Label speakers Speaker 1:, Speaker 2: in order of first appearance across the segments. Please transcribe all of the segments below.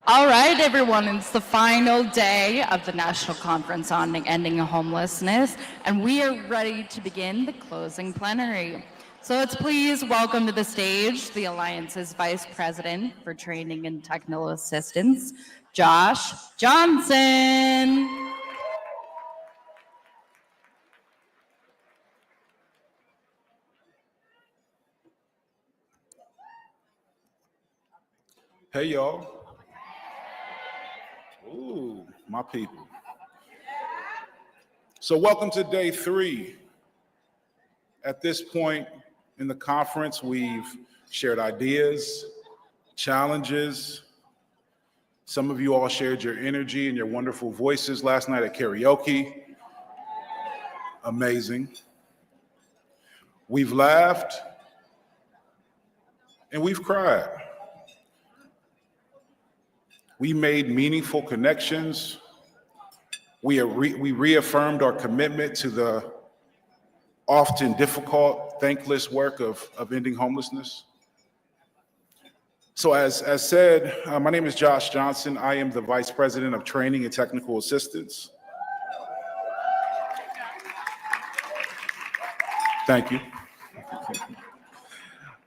Speaker 1: All right, everyone, it's the final day of the National Conference on Ending Homelessness, and we are ready to begin the closing plenary. So let's please welcome to the stage the Alliance's Vice President for Training and Technical Assistance, Josh Johnson.
Speaker 2: Hey, y'all. Ooh, my people. So welcome to day 3. At this point in the conference, we've shared ideas, challenges. Some of you all shared your energy and your wonderful voices last night at karaoke. Amazing. We've laughed and we've cried. We made meaningful connections. We reaffirmed our commitment to the often difficult, thankless work of ending homelessness. So as said, my name is Josh Johnson. I am the Vice President of Training and Technical Assistance. Thank you.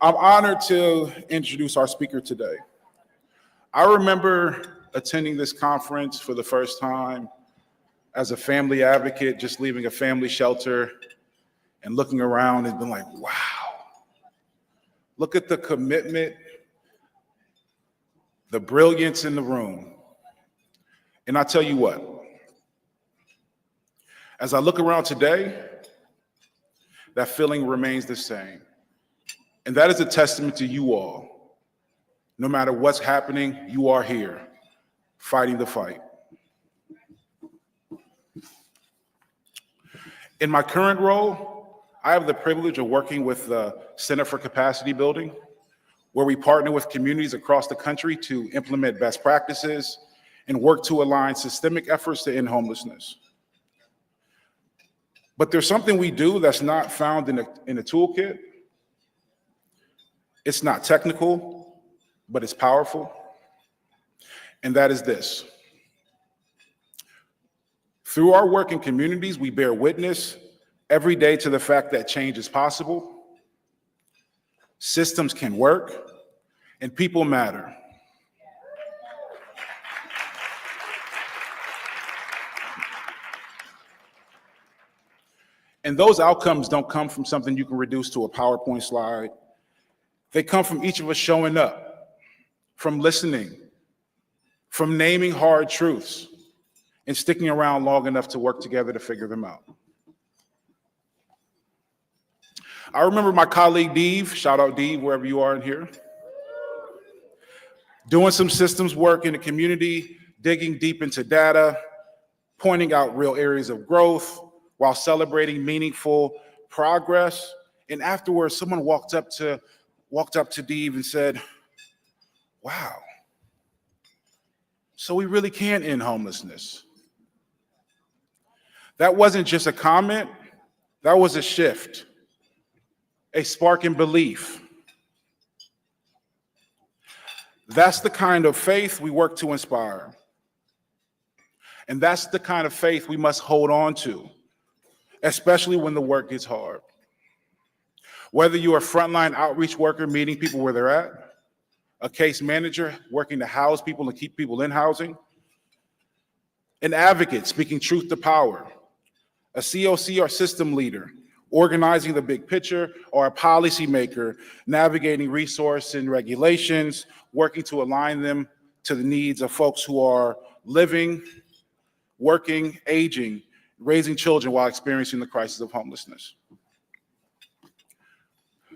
Speaker 2: I'm honored to introduce our speaker today. I remember attending this conference for the first time as a family advocate, just leaving a family shelter and looking around and being like, wow, look at the commitment, the brilliance in the room. And I tell you what, as I look around today, that feeling remains the same. And that is a testament to you all. No matter what's happening, you are here, fighting the fight. In my current role, I have the privilege of working with the Center for Capacity Building, where we partner with communities across the country to implement best practices and work to align systemic efforts to end homelessness. But there's something we do that's not found in a toolkit. It's not technical, but it's powerful, and that is this. Through our work in communities, we bear witness every day to the fact that change is possible, systems can work, and people matter. And those outcomes don't come from something you can reduce to a PowerPoint slide. They come from each of us showing up, from listening, from naming hard truths, and sticking around long enough to work together to figure them out. I remember my colleague Dave, shout out Dave wherever you are in here, doing some systems work in the community, digging deep into data, pointing out real areas of growth while celebrating meaningful progress. And afterwards, someone walked up to Dave and said, wow, so we really can end homelessness. That wasn't just a comment, that was a shift, a spark in belief. That's the kind of faith we work to inspire. And that's the kind of faith we must hold on to, especially when the work gets hard. Whether you're a frontline outreach worker meeting people where they're at, a case manager working to house people and keep people in housing, an advocate speaking truth to power, a COC or system leader organizing the big picture, or a policymaker navigating resource and regulations, working to align them to the needs of folks who are living, working, aging, raising children while experiencing the crisis of homelessness.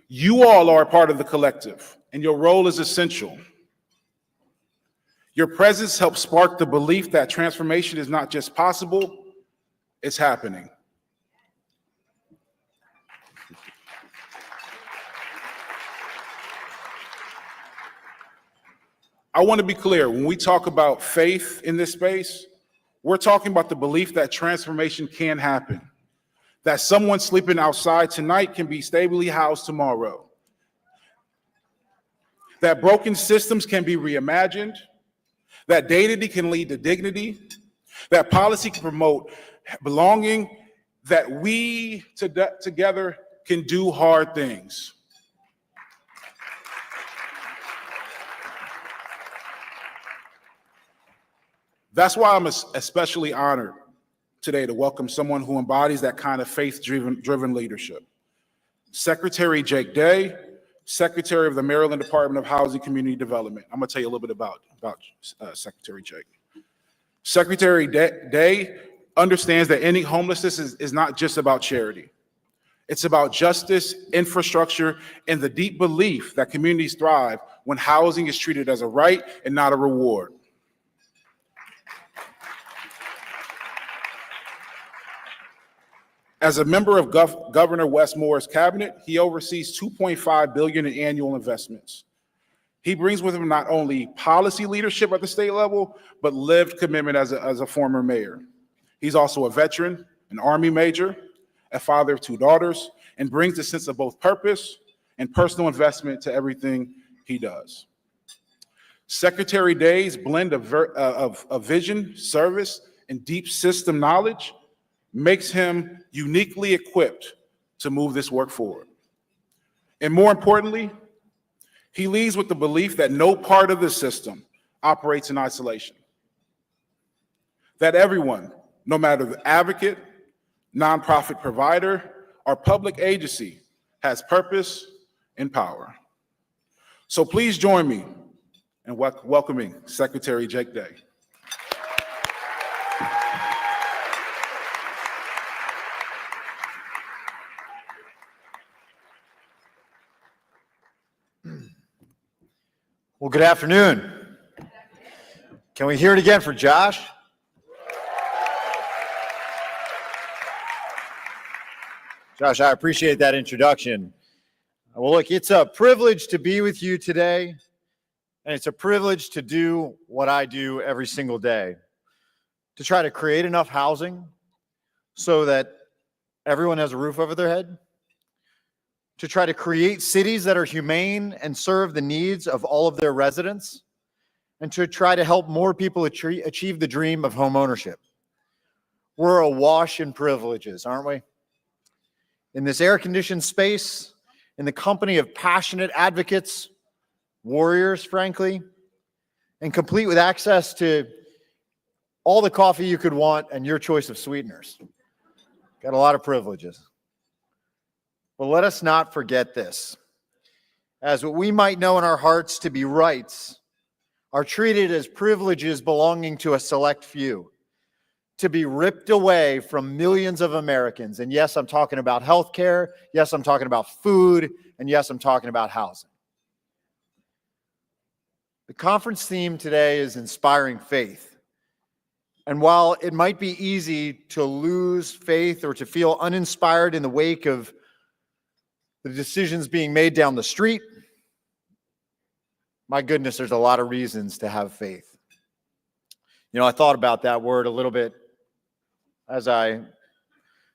Speaker 2: You all are a part of the collective, and your role is essential. Your presence helps spark the belief that transformation is not just possible, it's happening. I want to be clear, when we talk about faith in this space, we're talking about the belief that transformation can happen, that someone sleeping outside tonight can be stably housed tomorrow, that broken systems can be reimagined, that dignity can lead to dignity, that policy can promote belonging, that we together can do hard things. That's why I'm especially honored today to welcome someone who embodies that kind of faith-driven leadership. Secretary Jake Day, Secretary of the Maryland Department of Housing and Community Development. I'm gonna tell you a little bit about Secretary Jake. Secretary Day understands that ending homelessness is not just about charity. It's about justice, infrastructure, and the deep belief that communities thrive when housing is treated as a right and not a reward. As a member of Governor Wes Moore's cabinet, he oversees $2.5 billion in annual investments. He brings with him not only policy leadership at the state level, but lived commitment as a former mayor. He's also a veteran, an Army major, a father of 2 daughters, and brings a sense of both purpose and personal investment to everything he does. Secretary Day's blend of vision, service, and deep system knowledge makes him uniquely equipped to move this work forward. And more importantly, he leads with the belief that no part of the system operates in isolation. That everyone, no matter the advocate, nonprofit provider, or public agency, has purpose and power. So please join me in welcoming Secretary Jake Day.
Speaker 3: Well, good afternoon. Can we hear it again for Josh? Josh, I appreciate that introduction. Well, look, it's a privilege to be with you today, and it's a privilege to do what I do every single day, to try to create enough housing so that everyone has a roof over their head, to try to create cities that are humane and serve the needs of all of their residents, and to try to help more people achieve the dream of home ownership. We're awash in privileges, aren't we? In this air-conditioned space, in the company of passionate advocates, warriors, frankly, and complete with access to all the coffee you could want and your choice of sweeteners. Got a lot of privileges. But let us not forget this, as what we might know in our hearts to be rights are treated as privileges belonging to a select few, to be ripped away from millions of Americans. And yes, I'm talking about healthcare. Yes, I'm talking about food. And yes, I'm talking about housing. The conference theme today is inspiring faith. And while it might be easy to lose faith or to feel uninspired in the wake of the decisions being made down the street, my goodness, there's a lot of reasons to have faith. You know, I thought about that word a little bit as I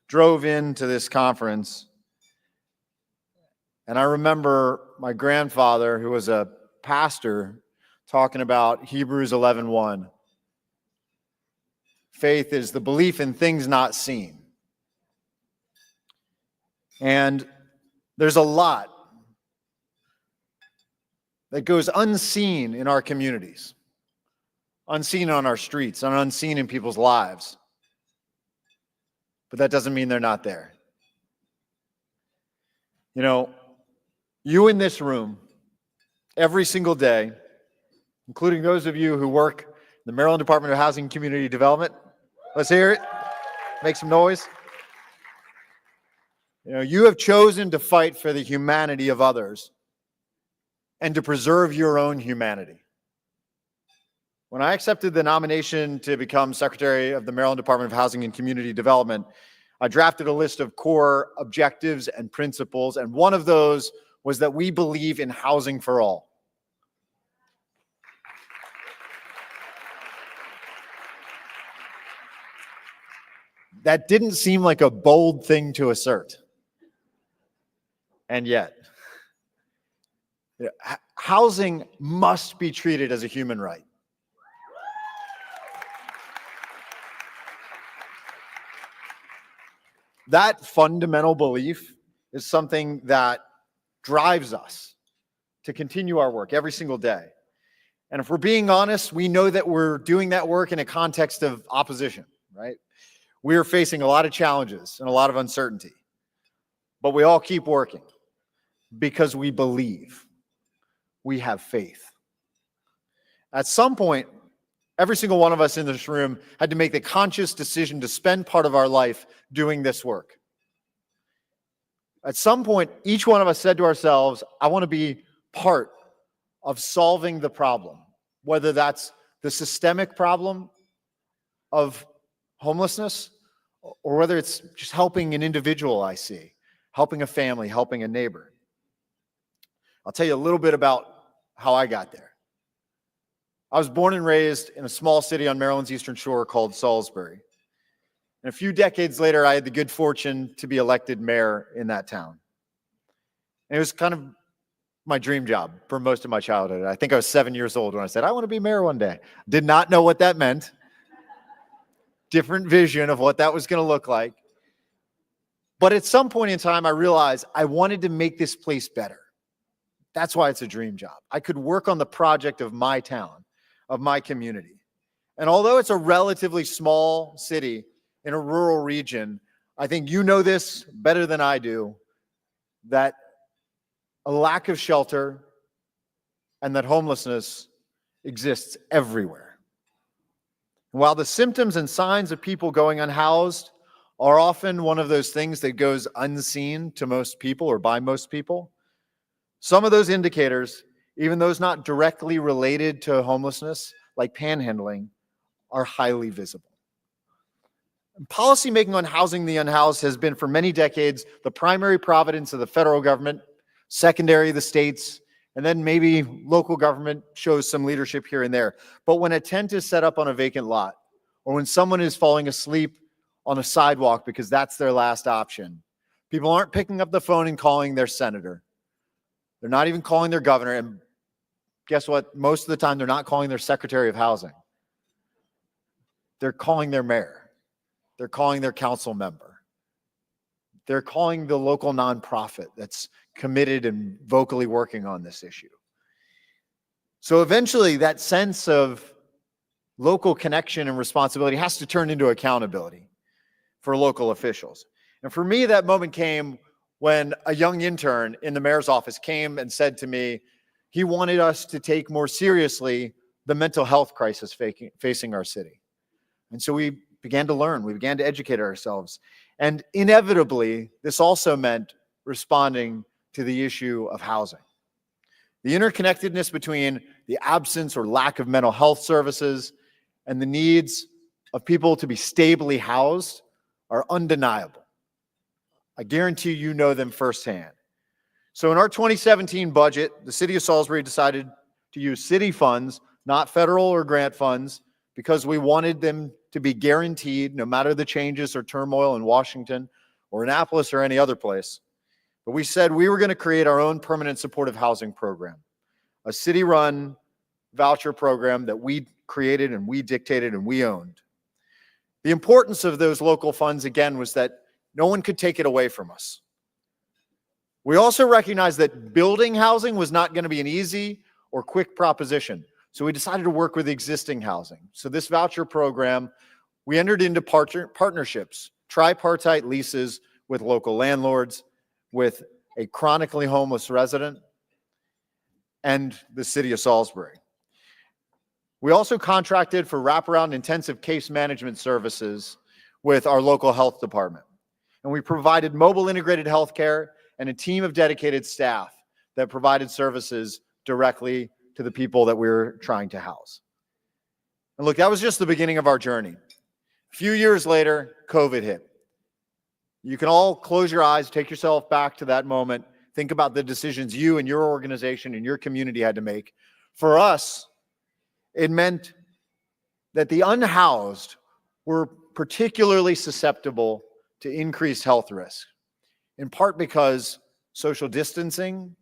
Speaker 3: drove into this conference. And I remember my grandfather, who was a pastor, talking about Hebrews 11:1. Faith is the belief in things not seen. And there's a lot that goes unseen in our communities, unseen on our streets, and unseen in people's lives. But that doesn't mean they're not there. You know, you in this room, every single day, including those of you who work in the Maryland Department of Housing and Community Development, let's hear it, make some noise. You know, you have chosen to fight for the humanity of others and to preserve your own humanity. When I accepted the nomination to become Secretary of the Maryland Department of Housing and Community Development, I drafted a list of core objectives and principles, and one of those was that we believe in housing for all. That didn't seem like a bold thing to assert. And yet, housing must be treated as a human right. That fundamental belief is something that drives us to continue our work every single day. And if we're being honest, we know that we're doing that work in a context of opposition, right? We are facing a lot of challenges and a lot of uncertainty, but we all keep working because we believe, we have faith. At some point, every single one of us in this room had to make the conscious decision to spend part of our life doing this work. At some point, each one of us said to ourselves, I want to be part of solving the problem, whether that's the systemic problem of homelessness or whether it's just helping an individual I see, helping a family, helping a neighbor. I'll tell you a little bit about how I got there. I was born and raised in a small city on Maryland's Eastern Shore called Salisbury. And a few decades later, I had the good fortune to be elected mayor in that town. And it was kind of my dream job for most of my childhood. I think I was 7 years old when I said, I want to be mayor one day. Did not know what that meant. Different vision of what that was going to look like. But at some point in time, I realized I wanted to make this place better. That's why it's a dream job. I could work on the project of my town, of my community. And although it's a relatively small city in a rural region, I think you know this better than I do, that a lack of shelter and that homelessness exists everywhere. And while the symptoms and signs of people going unhoused are often one of those things that goes unseen to most people or by most people, some of those indicators, even those not directly related to homelessness, like panhandling, are highly visible. Policymaking on housing the unhoused has been for many decades the primary providence of the federal government, secondary the states, and then maybe local government shows some leadership here and there. But when a tent is set up on a vacant lot, or when someone is falling asleep on a sidewalk because that's their last option, people aren't picking up the phone and calling their senator. They're not even calling their governor. And guess what? Most of the time, they're not calling their secretary of housing. They're calling their mayor. They're calling their council member. They're calling the local nonprofit that's committed and vocally working on this issue. So eventually, that sense of local connection and responsibility has to turn into accountability for local officials. And for me, that moment came when a young intern in the mayor's office came and said to me, he wanted us to take more seriously the mental health crisis facing our city. And so we began to learn, we began to educate ourselves. And inevitably, this also meant responding to the issue of housing. The interconnectedness between the absence or lack of mental health services and the needs of people to be stably housed are undeniable. I guarantee you know them firsthand. So in our 2017 budget, the city of Salisbury decided to use city funds, not federal or grant funds, because we wanted them to be guaranteed no matter the changes or turmoil in Washington or Annapolis or any other place. But we said we were going to create our own permanent supportive housing program, a city-run voucher program that we created and we dictated and we owned. The importance of those local funds, again, was that no one could take it away from us. We also recognized that building housing was not going to be an easy or quick proposition. So we decided to work with existing housing. So this voucher program, we entered into partnerships, tripartite leases with local landlords, with a chronically homeless resident, and the city of Salisbury. We also contracted for wraparound intensive case management services with our local health department. And we provided mobile integrated healthcare and a team of dedicated staff that provided services directly to the people that we were trying to house. And look, that was just the beginning of our journey. A few years later, COVID hit. You can all close your eyes, take yourself back to that moment, think about the decisions you and your organization and your community had to make. For us, it meant that the unhoused were particularly susceptible to increased health risk, in part because social distancing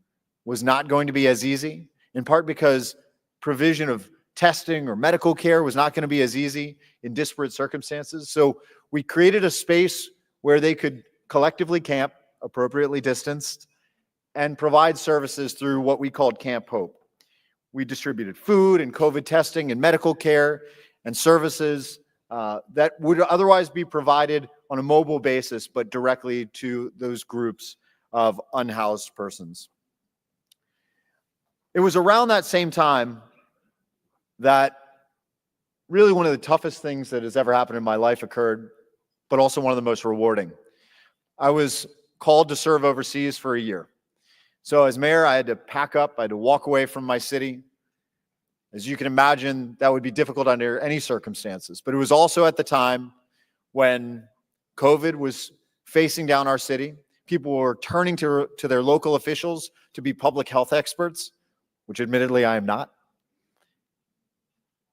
Speaker 3: was not going to be as easy, in part because provision of testing or medical care was not going to be as easy in disparate circumstances. So we created a space where they could collectively camp, appropriately distanced, and provide services through what we called Camp Hope. We distributed food and COVID testing and medical care and services that would otherwise be provided on a mobile basis, but directly to those groups of unhoused persons. It was around that same time that really one of the toughest things that has ever happened in my life occurred, but also one of the most rewarding. I was called to serve overseas for a year. So as mayor, I had to pack up, I had to walk away from my city. As you can imagine, that would be difficult under any circumstances. But it was also at the time when COVID was facing down our city. People were turning to their local officials to be public health experts, which admittedly I am not.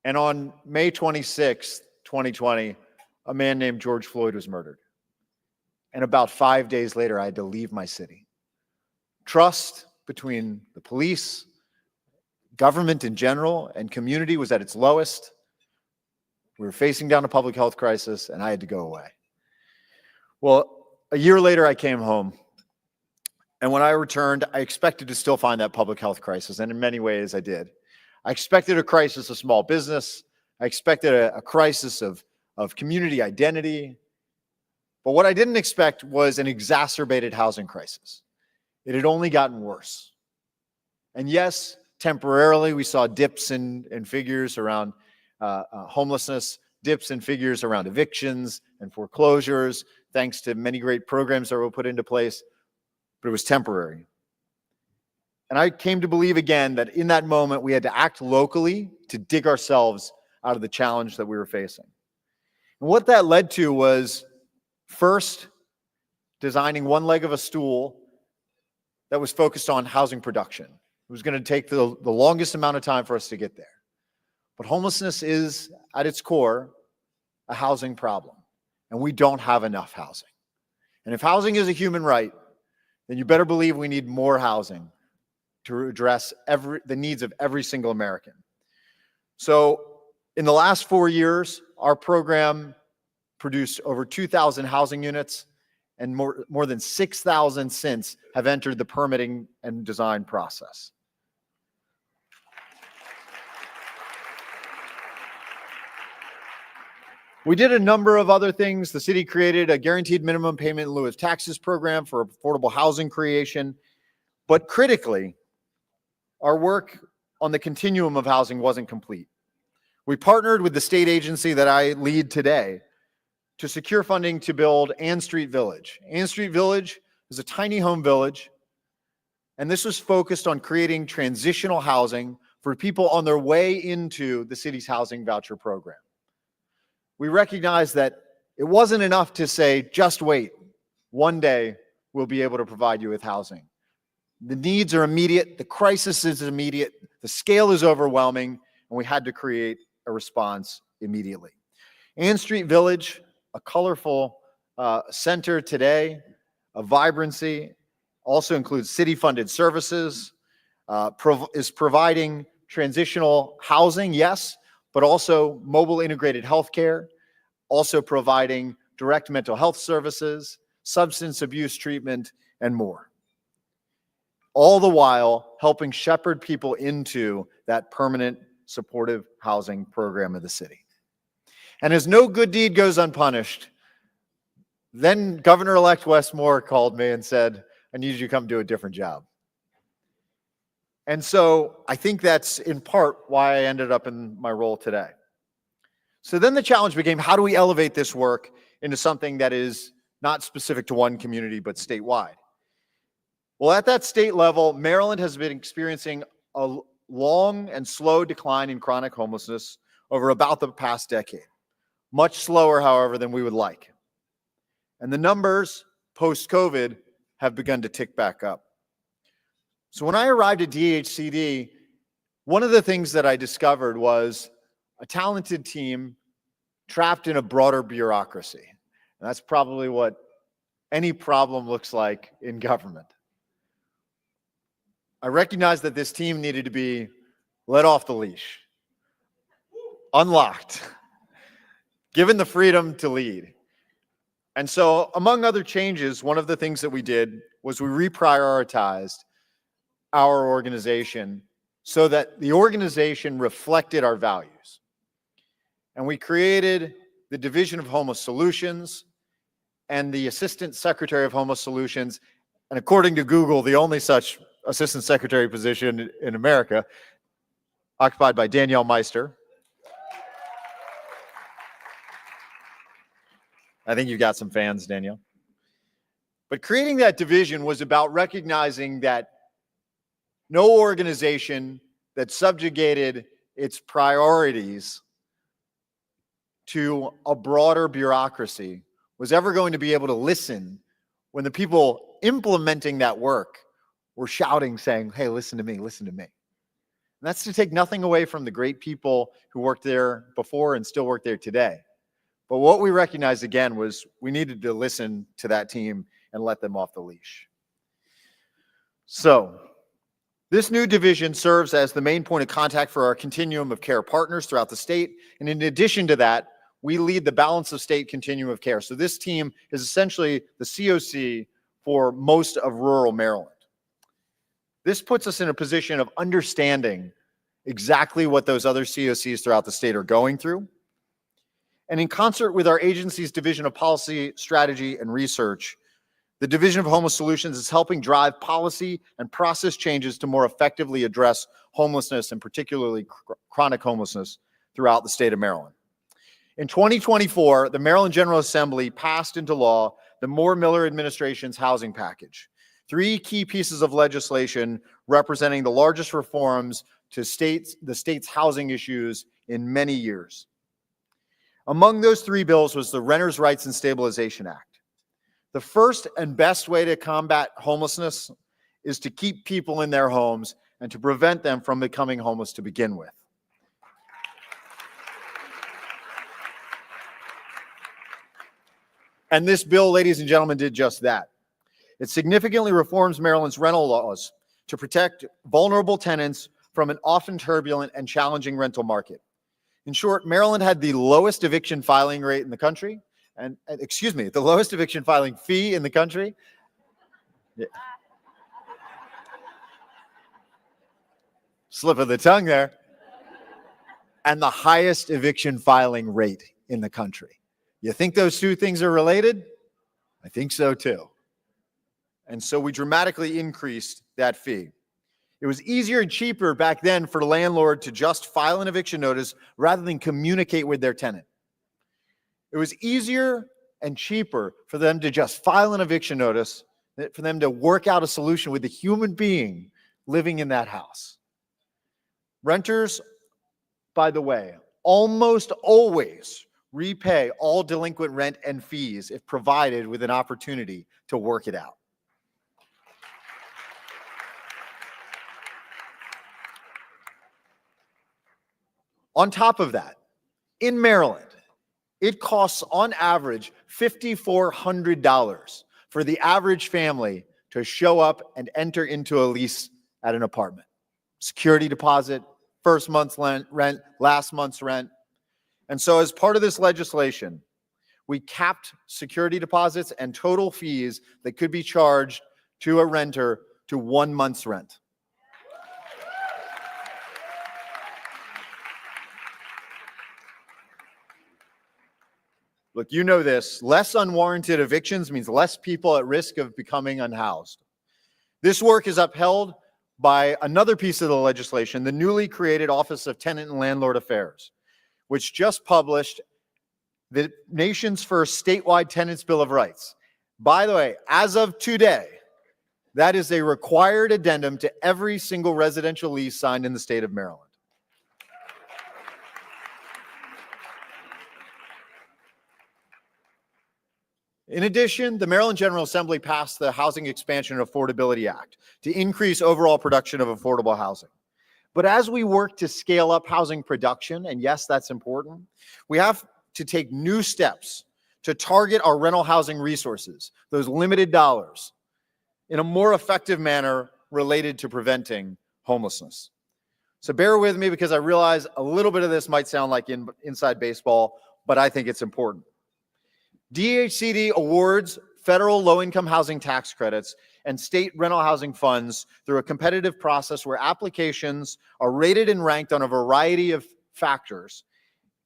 Speaker 3: And on May 26, 2020, a man named George Floyd was murdered. And about 5 days later, I had to leave my city. Trust between the police, government in general, and community was at its lowest. We were facing down a public health crisis, and I had to go away. Well, a year later, I came home. And when I returned, I expected to still find that public health crisis, and in many ways, I did. I expected a crisis of small business. I expected a crisis of community identity. But what I didn't expect was an exacerbated housing crisis. It had only gotten worse. And yes, temporarily, we saw dips in figures around homelessness, dips in figures around evictions and foreclosures, thanks to many great programs that were put into place, but it was temporary. And I came to believe again that in that moment, we had to act locally to dig ourselves out of the challenge that we were facing. And what that led to was first designing one leg of a stool that was focused on housing production. It was going to take the longest amount of time for us to get there. But homelessness is, at its core, a housing problem. And we don't have enough housing. And if housing is a human right, then you better believe we need more housing to address the needs of every single American. So in the last 4 years, our program produced over 2,000 housing units, and more than 6,000 since have entered the permitting and design process. We did a number of other things. The city created a guaranteed minimum payment in lieu of taxes program for affordable housing creation. But critically, our work on the continuum of housing wasn't complete. We partnered with the state agency that I lead today to secure funding to build Ann Street Village. Ann Street Village is a tiny home village, and this was focused on creating transitional housing for people on their way into the city's housing voucher program. We recognized that it wasn't enough to say, just wait, one day we'll be able to provide you with housing. The needs are immediate, the crisis is immediate, the scale is overwhelming, and we had to create a response immediately. Ann Street Village, a colorful center today, a vibrancy, also includes city-funded services, is providing transitional housing, yes, but also mobile integrated healthcare, also providing direct mental health services, substance abuse treatment, and more. All the while helping shepherd people into that permanent supportive housing program of the city. And as no good deed goes unpunished, then Governor-elect Wes Moore called me and said, I need you to come do a different job. And so I think that's in part why I ended up in my role today. So then the challenge became, how do we elevate this work into something that is not specific to one community, but statewide? Well, at that state level, Maryland has been experiencing a long and slow decline in chronic homelessness over about the past decade. Much slower, however, than we would like. And the numbers post-COVID have begun to tick back up. So when I arrived at DHCD, one of the things that I discovered was a talented team trapped in a broader bureaucracy. And that's probably what any problem looks like in government. I recognized that this team needed to be let off the leash, unlocked, given the freedom to lead. And so, among other changes, one of the things that we did was we reprioritized our organization so that the organization reflected our values. And we created the Division of Homeless Solutions and the Assistant Secretary of Homeless Solutions, and according to Google, the only such Assistant Secretary position in America, occupied by Danielle Meister. I think you've got some fans, Danielle. But creating that division was about recognizing that no organization that subjugated its priorities to a broader bureaucracy was ever going to be able to listen when the people implementing that work were shouting, saying, hey, listen to me, listen to me. And that's to take nothing away from the great people who worked there before and still work there today. But what we recognized again was we needed to listen to that team and let them off the leash. So this new division serves as the main point of contact for our continuum of care partners throughout the state. And in addition to that, we lead the balance of state continuum of care. So this team is essentially the COC for most of rural Maryland. This puts us in a position of understanding exactly what those other COCs throughout the state are going through. And in concert with our agency's Division of Policy, Strategy, and Research, the Division of Homeless Solutions is helping drive policy and process changes to more effectively address homelessness, and particularly chronic homelessness, throughout the state of Maryland. In 2024, the Maryland General Assembly passed into law the Moore-Miller administration's housing package. 3 key pieces of legislation representing the largest reforms to the state's housing issues in many years. Among those 3 bills was the Renters' Rights and Stabilization Act. The first and best way to combat homelessness is to keep people in their homes and to prevent them from becoming homeless to begin with. And this bill, ladies and gentlemen, did just that. It significantly reforms Maryland's rental laws to protect vulnerable tenants from an often turbulent and challenging rental market. In short, Maryland had the lowest eviction filing rate in the country, the lowest eviction filing fee in the country. Yeah. Slip of the tongue there. And the highest eviction filing rate in the country. You think those 2 things are related? I think so too. And so we dramatically increased that fee. It was easier and cheaper back then for the landlord to just file an eviction notice rather than communicate with their tenant. It was easier and cheaper for them to just file an eviction notice than for them to work out a solution with the human being living in that house. Renters, by the way, almost always repay all delinquent rent and fees if provided with an opportunity to work it out. On top of that, in Maryland, it costs on average $5,400 for the average family to show up and enter into a lease at an apartment. Security deposit, first month's rent, last month's rent. And so as part of this legislation, we capped security deposits and total fees that could be charged to a renter to 1 month's rent. Look, you know this. Less unwarranted evictions means less people at risk of becoming unhoused. This work is upheld by another piece of the legislation, the newly created Office of Tenant and Landlord Affairs, which just published the nation's first statewide Tenants' Bill of Rights. By the way, as of today, that is a required addendum to every single residential lease signed in the state of Maryland. In addition, the Maryland General Assembly passed the Housing Expansion and Affordability Act to increase overall production of affordable housing. But as we work to scale up housing production, and yes, that's important, we have to take new steps to target our rental housing resources, those limited dollars, in a more effective manner related to preventing homelessness. So bear with me because I realize a little bit of this might sound like inside baseball, but I think it's important. DHCD awards federal low-income housing tax credits and state rental housing funds through a competitive process where applications are rated and ranked on a variety of factors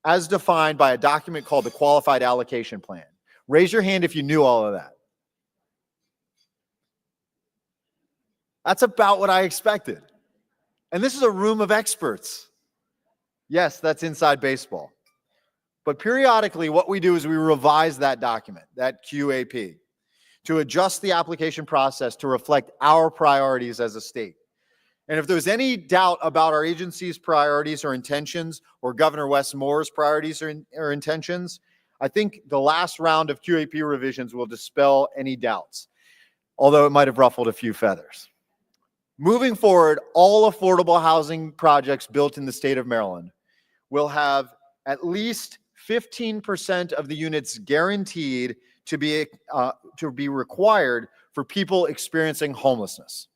Speaker 3: as defined by a document called the Qualified Allocation Plan. Raise your hand if you knew all of that. That's about what I expected. And this is a room of experts. Yes, that's inside baseball. But periodically, what we do is we revise that document, that QAP, to adjust the application process to reflect our priorities as a state. And if there's any doubt about our agency's priorities or intentions, or Governor Wes Moore's priorities or intentions, I think the last round of QAP revisions will dispel any doubts, although it might have ruffled a few feathers. Moving forward, all affordable housing projects built in the state of Maryland will have at least 15% of the units guaranteed to be required for people experiencing homelessness.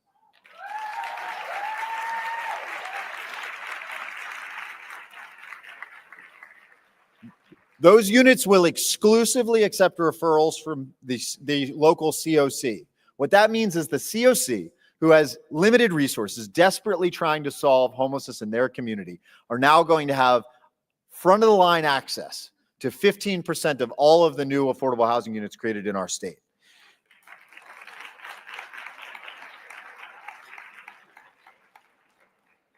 Speaker 3: Those units will exclusively accept referrals from the local COC. What that means is the COC, who has limited resources, desperately trying to solve homelessness in their community, are now going to have front of the line access to 15% of all of the new affordable housing units created in our state.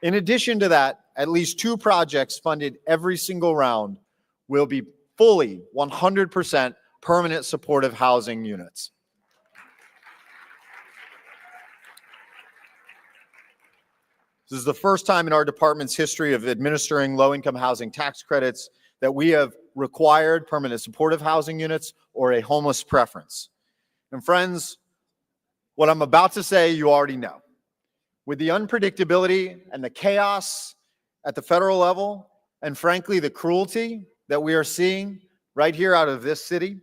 Speaker 3: In addition to that, at least 2 projects funded every single round will be fully 100% permanent supportive housing units. This is the first time in our department's history of administering low-income housing tax credits that we have required permanent supportive housing units or a homeless preference. And friends, what I'm about to say, you already know. With the unpredictability and the chaos at the federal level, and frankly, the cruelty that we are seeing right here out of this city,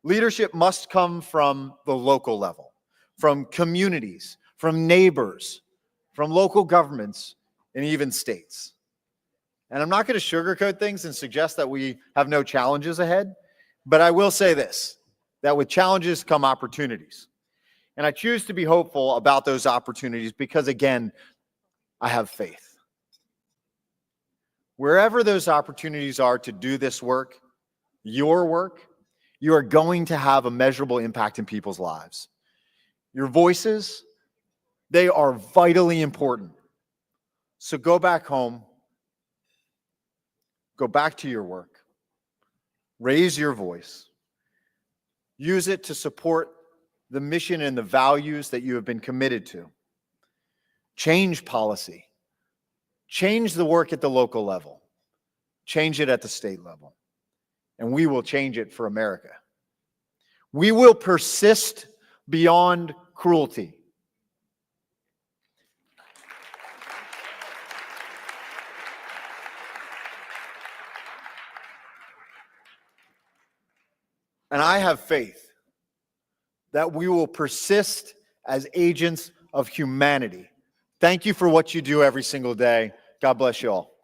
Speaker 3: leadership must come from the local level, from communities, from neighbors, from local governments, and even states. And I'm not going to sugarcoat things and suggest that we have no challenges ahead, but I will say this, that with challenges come opportunities. And I choose to be hopeful about those opportunities because, again, I have faith. Wherever those opportunities are to do this work, your work, you are going to have a measurable impact in people's lives. Your voices, they are vitally important. So go back home, go back to your work, raise your voice, use it to support the mission and the values that you have been committed to. Change policy. Change the work at the local level. Change it at the state level. And we will change it for America. We will persist beyond cruelty. And I have faith that we will persist as agents of humanity. Thank you for what you do every single day. God bless you all.